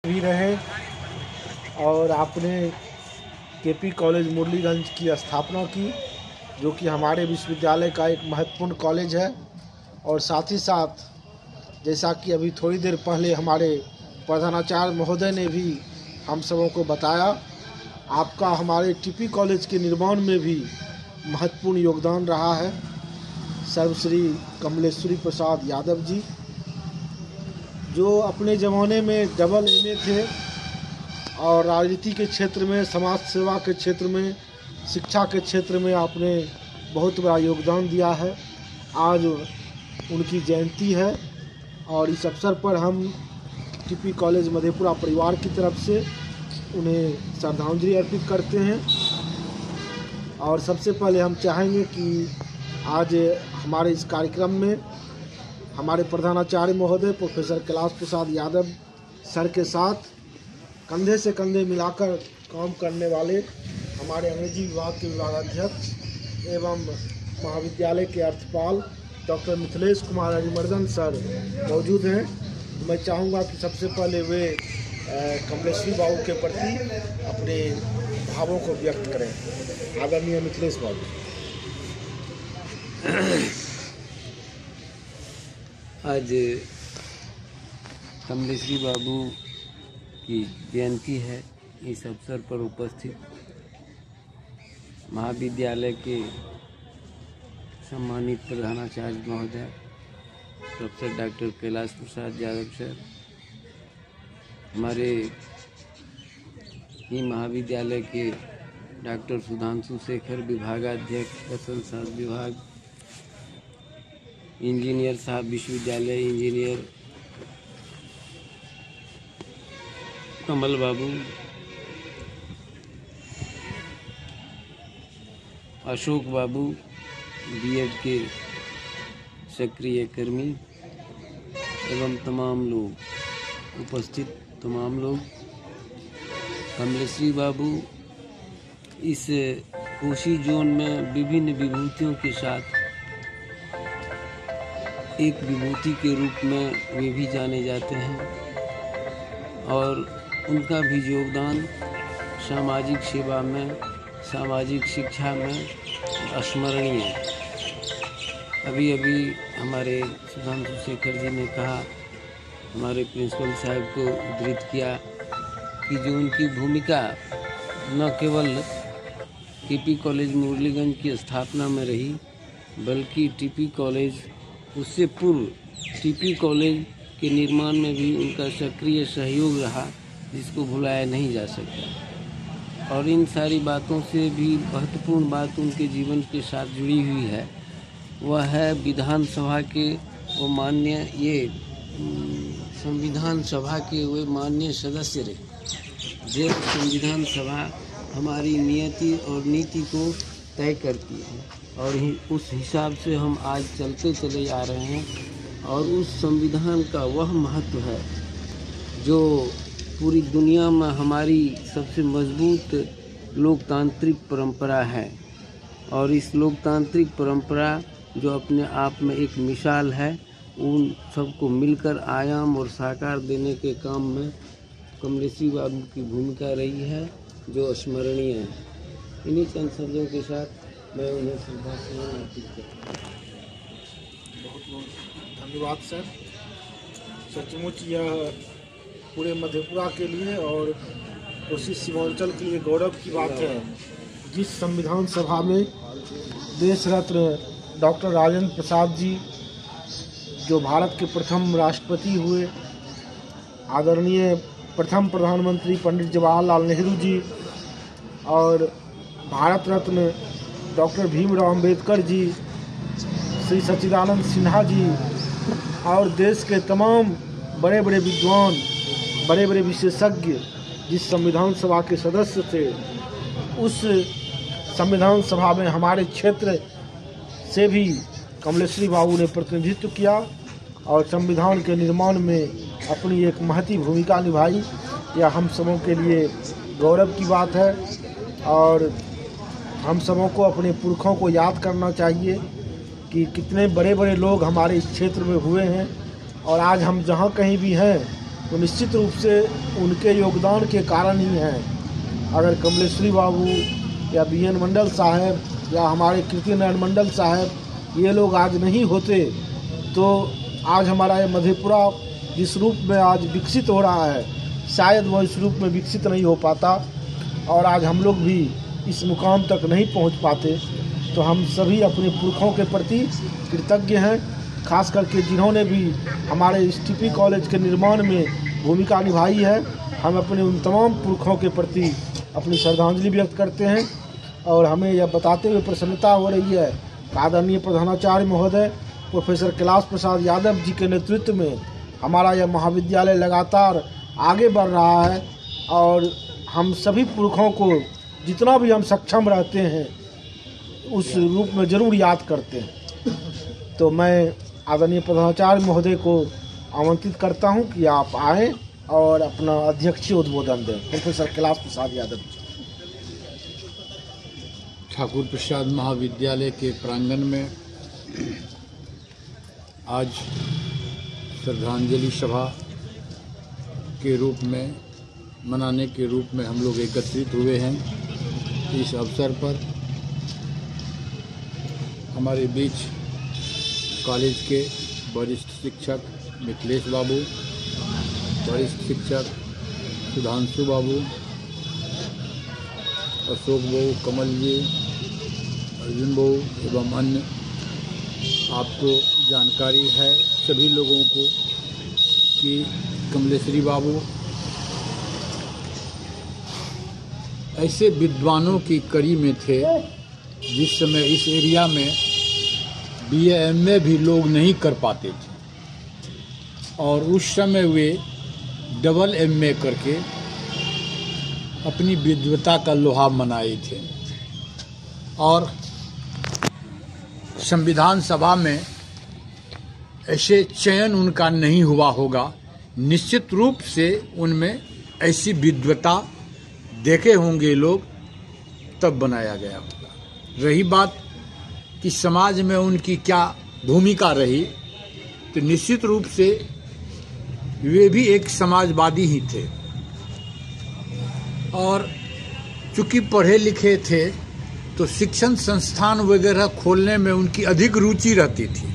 भी रहे और आपने केपी कॉलेज मुरलीगंज की स्थापना की, जो कि हमारे विश्वविद्यालय का एक महत्वपूर्ण कॉलेज है। और साथ ही साथ जैसा कि अभी थोड़ी देर पहले हमारे प्रधानाचार्य महोदय ने भी हम सबों को बताया, आपका हमारे टीपी कॉलेज के निर्माण में भी महत्वपूर्ण योगदान रहा है। सर्वश्री कमलेश्वरी प्रसाद यादव जी, जो अपने ज़माने में डबल MA थे और राजनीति के क्षेत्र में, समाज सेवा के क्षेत्र में, शिक्षा के क्षेत्र में आपने बहुत बड़ा योगदान दिया है। आज उनकी जयंती है और इस अवसर पर हम टीपी कॉलेज मधेपुरा परिवार की तरफ से उन्हें श्रद्धांजलि अर्पित करते हैं। और सबसे पहले हम चाहेंगे कि आज हमारे इस कार्यक्रम में हमारे प्रधानाचार्य महोदय प्रोफेसर कैलाश प्रसाद यादव सर के साथ कंधे से कंधे मिलाकर काम करने वाले हमारे अंग्रेजी विभाग के विभागाध्यक्ष एवं महाविद्यालय के अर्थपाल डॉक्टर मिथिलेश कुमार अरिमर्दन सर मौजूद हैं। मैं चाहूँगा कि सबसे पहले वे कमलेश्वरी बाबू के प्रति अपने भावों को व्यक्त करें। आदरणीय मिथिलेश बाबू। आज कमलेश्वरी बाबू की जयंती है। इस अवसर पर उपस्थित महाविद्यालय के सम्मानित प्रधानाचार्य महोदय professor doctor Kailash Prasad Yadav sir, हमारे ही महाविद्यालय के डॉक्टर सुधांशु शेखर विभागाध्यक्ष रसन शास्त्र विभाग, इंजीनियर साहब विश्वविद्यालय इंजीनियर कमल बाबू, अशोक बाबू B.Ed के सक्रिय कर्मी एवं तमाम लोग उपस्थित तमाम लोग, कमलेश्वरी बाबू इस कोसी जोन में विभिन्न विभूतियों के साथ एक विभूति के रूप में वे भी जाने जाते हैं और उनका भी योगदान सामाजिक सेवा में, सामाजिक शिक्षा में अस्मरणीय है। अभी अभी हमारे सुधांशु शेखर जी ने कहा, हमारे प्रिंसिपल साहब को उद्धृत किया कि जो उनकी भूमिका न केवल टीपी कॉलेज मुरलीगंज की स्थापना में रही, बल्कि टीपी कॉलेज उससे पूर्व टीपी कॉलेज के निर्माण में भी उनका सक्रिय सहयोग रहा, जिसको भुलाया नहीं जा सकता। और इन सारी बातों से भी महत्वपूर्ण बात उनके जीवन के साथ जुड़ी हुई है, वह है विधानसभा के वो माननीय संविधान सभा के वे माननीय सदस्य रहे। जो संविधान सभा हमारी नियति और नीति को तय करती है और उस हिसाब से हम आज चलते चले आ रहे हैं। और उस संविधान का वह महत्व है जो पूरी दुनिया में हमारी सबसे मजबूत लोकतांत्रिक परंपरा है। और इस लोकतांत्रिक परंपरा जो अपने आप में एक मिसाल है, उन सबको मिलकर आयाम और साकार देने के काम में कमलेश्वरी बाबू की भूमिका रही है, जो स्मरणीय है। इन्हीं चंद शब्दों के साथ मैं उन्हें श्रद्धासुमन अर्पित करता हूँ। बहुत बहुत धन्यवाद सर। सचमुच यह पूरे मधेपुरा के लिए और कोसी सीमांचल के लिए गौरव की बात है, जिस संविधान सभा में देश रत्न डॉक्टर राजेंद्र प्रसाद जी, जो भारत के प्रथम राष्ट्रपति हुए, आदरणीय प्रथम प्रधानमंत्री पंडित जवाहरलाल नेहरू जी और भारत रत्न डॉक्टर भीमराव अंबेडकर जी, श्री सच्चिदानंद सिन्हा जी और देश के तमाम बड़े बड़े विद्वान, बड़े बड़े विशेषज्ञ जिस संविधान सभा के सदस्य थे, उस संविधान सभा में हमारे क्षेत्र से भी कमलेश्वरी बाबू ने प्रतिनिधित्व किया और संविधान के निर्माण में अपनी एक महती भूमिका निभाई। यह हम सबों के लिए गौरव की बात है और हम सबों को अपने पुरखों को याद करना चाहिए कि कितने बड़े बड़े लोग हमारे इस क्षेत्र में हुए हैं। और आज हम जहाँ कहीं भी हैं, तो निश्चित रूप से उनके योगदान के कारण ही हैं। अगर कमलेश्वरी बाबू या BN मंडल साहब या हमारे कीर्ति नारायण मंडल साहब ये लोग आज नहीं होते तो आज हमारा ये मधेपुरा जिस रूप में आज विकसित हो रहा है शायद वो इस रूप में विकसित नहीं हो पाता और आज हम लोग भी इस मुकाम तक नहीं पहुंच पाते। तो हम सभी अपने पुरखों के प्रति कृतज्ञ हैं, खास करके जिन्होंने भी हमारे इस TP कॉलेज के निर्माण में भूमिका निभाई है। हम अपने उन तमाम पुरखों के प्रति अपनी श्रद्धांजलि व्यक्त करते हैं और हमें यह बताते हुए प्रसन्नता हो रही है कि आदरणीय प्रधानाचार्य महोदय प्रोफेसर कैलाश प्रसाद यादव जी के नेतृत्व में हमारा यह महाविद्यालय लगातार आगे बढ़ रहा है और हम सभी पुरखों को जितना भी हम सक्षम रहते हैं उस रूप में ज़रूर याद करते हैं। तो मैं आदरणीय प्रधानाचार्य महोदय को आमंत्रित करता हूं कि आप आएँ और अपना अध्यक्षीय उद्बोधन दें। प्रोफेसर कैलाश प्रसाद यादव जी। ठाकुर प्रसाद महाविद्यालय के प्रांगण में आज श्रद्धांजलि सभा के रूप में मनाने के रूप में हम लोग एकत्रित हुए हैं। इस अवसर पर हमारे बीच कॉलेज के वरिष्ठ शिक्षक मिथिलेश बाबू, वरिष्ठ शिक्षक सुधांशु बाबू, अशोक बाबू, कमल जी, अर्जुन बाबू एवं अन्य आपको जानकारी है सभी लोगों को कि कमलेश्वरी बाबू ऐसे विद्वानों की कड़ी में थे जिस समय इस एरिया में BA MA भी लोग नहीं कर पाते थे और उस समय वे डबल MA करके अपनी विद्वता का लोहा मनाए थे और संविधान सभा में ऐसे चयन उनका नहीं हुआ होगा। निश्चित रूप से उनमें ऐसी विद्वता देखे होंगे लोग तब बनाया गया होगा। रही बात कि समाज में उनकी क्या भूमिका रही तो निश्चित रूप से वे भी एक समाजवादी ही थे और चूंकि पढ़े लिखे थे तो शिक्षण संस्थान वगैरह खोलने में उनकी अधिक रुचि रहती थी।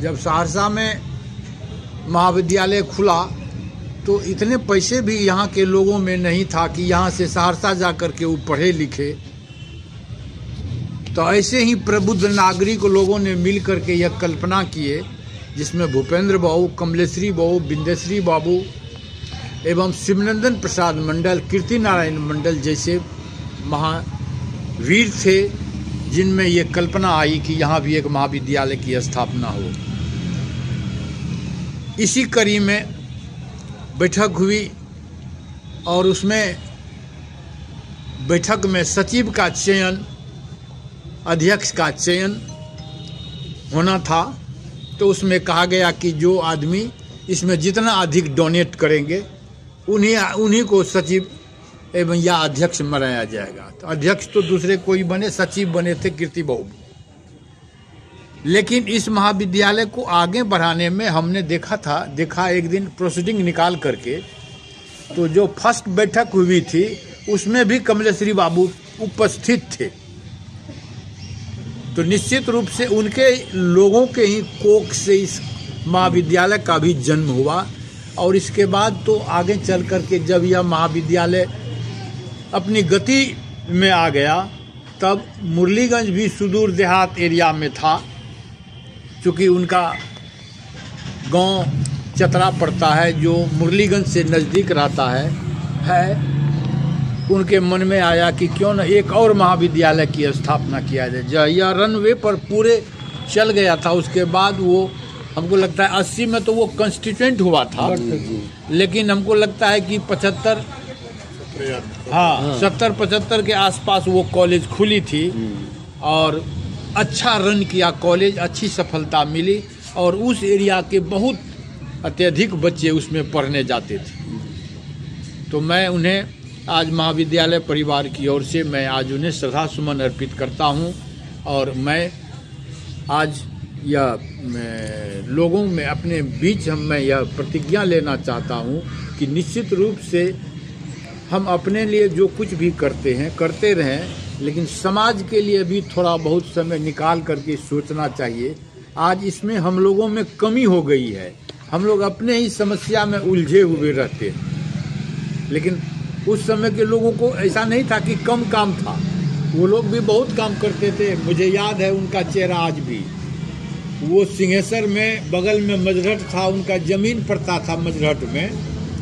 जब सहरसा में महाविद्यालय खुला तो इतने पैसे भी यहाँ के लोगों में नहीं था कि यहाँ से सहरसा जा कर के वो पढ़े लिखे। तो ऐसे ही प्रबुद्ध नागरिक लोगों ने मिल कर के यह कल्पना किए जिसमें भूपेंद्र बाबू, कमलेश्वरी बाबू, बिंदेश्वरी बाबू एवं शिवनंदन प्रसाद मंडल, कीर्ति नारायण मंडल जैसे महावीर थे जिनमें ये कल्पना आई कि यहाँ भी एक महाविद्यालय की स्थापना हो। इसी कड़ी में बैठक हुई और उसमें बैठक में सचिव का चयन, अध्यक्ष का चयन होना था। तो उसमें कहा गया कि जो आदमी इसमें जितना अधिक डोनेट करेंगे उन्हीं को सचिव एवं या अध्यक्ष बनाया जाएगा। तो अध्यक्ष तो दूसरे कोई बने, सचिव बने थे कीर्ति बाबू। लेकिन इस महाविद्यालय को आगे बढ़ाने में हमने देखा एक दिन प्रोसीडिंग निकाल करके तो जो फर्स्ट बैठक हुई थी उसमें भी कमलेश्वरी बाबू उपस्थित थे। तो निश्चित रूप से उनके लोगों के ही कोख से इस महाविद्यालय का भी जन्म हुआ और इसके बाद तो आगे चल करके जब यह महाविद्यालय अपनी गति में आ गया तब मुरलीगंज भी सुदूर देहात एरिया में था। चूँकि उनका गांव चतरा पड़ता है जो मुरलीगंज से नज़दीक रहता है उनके मन में आया कि क्यों न एक और महाविद्यालय की स्थापना किया जाए। यह रनवे पर पूरे चल गया था। उसके बाद वो हमको लगता है 80 में तो वो कॉन्स्टिट्यूएंट हुआ था, लेकिन हमको लगता है कि 70-75 के आसपास वो कॉलेज खुली थी और अच्छा रन किया कॉलेज, अच्छी सफलता मिली और उस एरिया के बहुत अत्यधिक बच्चे उसमें पढ़ने जाते थे। तो मैं उन्हें आज महाविद्यालय परिवार की ओर से मैं आज उन्हें श्रद्धा सुमन अर्पित करता हूं और मैं आज या लोगों में अपने बीच मैं यह प्रतिज्ञा लेना चाहता हूँ कि निश्चित रूप से हम अपने लिए जो कुछ भी करते हैं करते रहें, लेकिन समाज के लिए भी थोड़ा बहुत समय निकाल करके सोचना चाहिए। आज इसमें हम लोगों में कमी हो गई है, हम लोग अपने ही समस्या में उलझे हुए रहते हैं। लेकिन उस समय के लोगों को ऐसा नहीं था कि कम काम था, वो लोग भी बहुत काम करते थे। मुझे याद है उनका चेहरा आज भी। वो सिंहेश्वर में बगल में मजरहट था, उनका ज़मीन पड़ता था मजरहट में,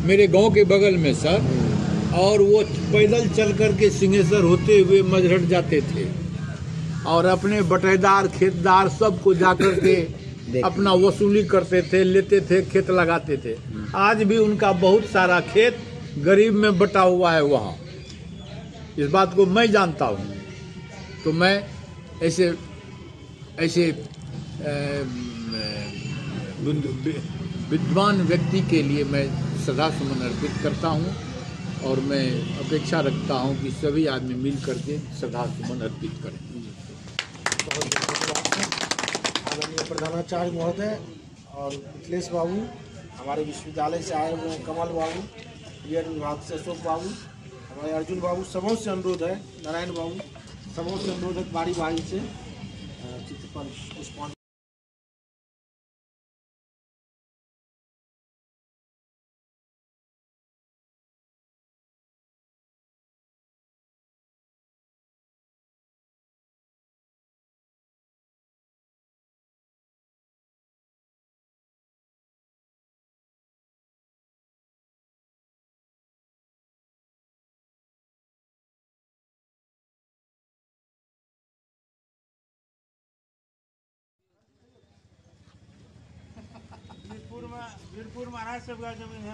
मेरे गांव के बगल में सर। और वो पैदल चल करके सिंहेश्वर होते हुए मजरहट जाते थे और अपने बटेदार खेतदार सबको जाकर के अपना वसूली करते थे, लेते थे, खेत लगाते थे। आज भी उनका बहुत सारा खेत गरीब में बटा हुआ है वहाँ, इस बात को मैं जानता हूँ। तो मैं ऐसे विद्वान व्यक्ति के लिए मैं श्रद्धा सुमन अर्पित करता हूँ और मैं अपेक्षा रखता हूँ कि सभी आदमी मिल करके श्रद्धा सुमन अर्पित करें। आदरणीय प्रधानाचार्य महोदय और मिथिलेश बाबू, हमारे विश्वविद्यालय से आए हुए हैं कमल बाबू, बीएड विभाग से अशोक बाबू, हमारे अर्जुन बाबू, सबों से अनुरोध है, नारायण बाबू, सबों से अनुरोध है बारी बारी से चित्र पर पुष्पांजलि। वीरपुर महाराज सब का जमीन है।